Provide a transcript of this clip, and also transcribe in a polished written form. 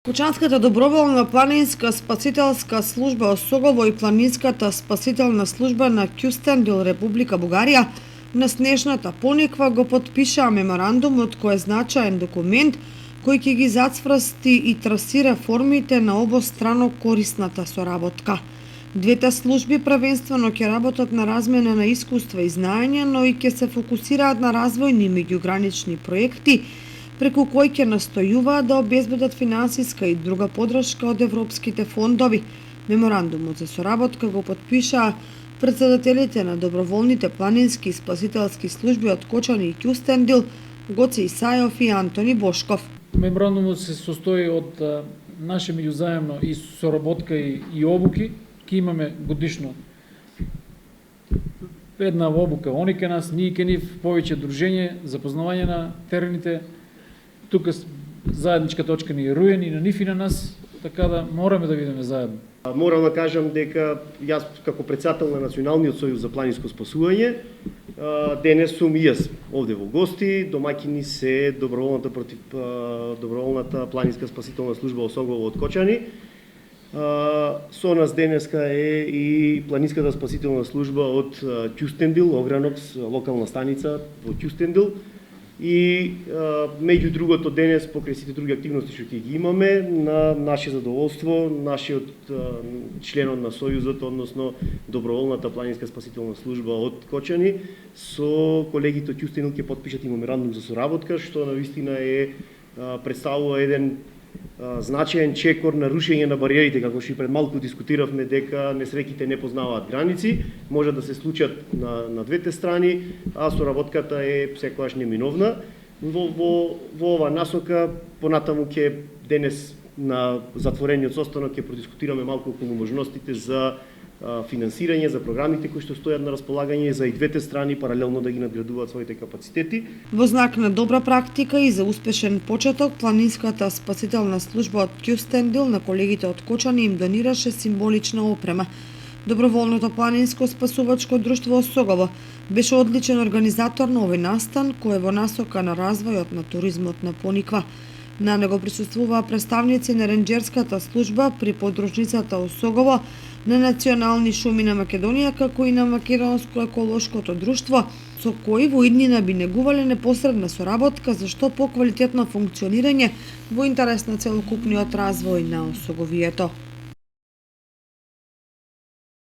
Кучанската доброволна планинска спасителска служба Осогово и планинската спасителна служба на Кюстендил, Република Бугарија, на снежната пониква го потпишаа меморандумот кој е значаен документ кој ќе ги зацврсти и трасира формите на обострано корисната соработка. Двете служби првенствено ќе работат на размена на искуства и знаења, но и ќе се фокусираат на развојни меѓугранични проекти преку кои ќе настојуваат да обезбедат финансиска и друга подршка од европските фондови. Меморандумот за соработка го потпишаа председателите на доброволните планински и спасителски служби од Кочани и Кюстендил, Гоце Исајов и Антони Бошков. Меморандумот се состои од наше меѓузаемно и соработка и обуки. Ки имаме годишно една обука они ке нас, ние ке нив, повеќе дружење, запознавање на терените. Тука заедничка точка ни е Руен и на нив и на нас, така да мораме да видиме заедно. Морам да кажам дека јас како председател на Националниот сојуз за планинско спасување, денес сум и јас овде во гости, домаќини се доброволната планинска спасителна служба Осогово од Кочани. Со нас денеска е и планинската спасителна служба од Кюстендил, Огранокс, локална станица во Кюстендил. И меѓу другото денес, покрај сите други активности што ќе ги имаме, на наше задоволство, нашиот членот на Сојузот, односно доброволната планинска спасителна служба од Кочани, со колегите од Кюстендил ќе потпишат и меморандум за соработка, што навистина представува еден значаен чекор на рушење на бариерите, како што и пред малку дискутиравме дека несреќите не познаваат граници, може да се случат на двете страни, а соработката е секогаш неминовна. Во ова насока понатаму ќе денес на затворениот состанок ќе продискутираме малку околу можностите за финансирање, за програмите кои што стојат на располагање за и двете страни паралелно да ги надградуваат своите капацитети. Во знак на добра практика и за успешен почеток, планинската спасителна служба од Кюстендил на колегите од Кочани им донираше символична опрема. Доброволното планинско спасувачко друштво Осогово беше одличен организатор на овој настан кој е во насока на развојот на туризмот на Пониква. На него присуствуваа представници на ренџерската служба при подружницата Осогово, на Национални шуми на Македонија, како и на Македонско еколошкото друштво, со кои во иднина би негувале непосредна соработка за што поквалитетно функционирање во интерес на целокупниот развој на Осоговието.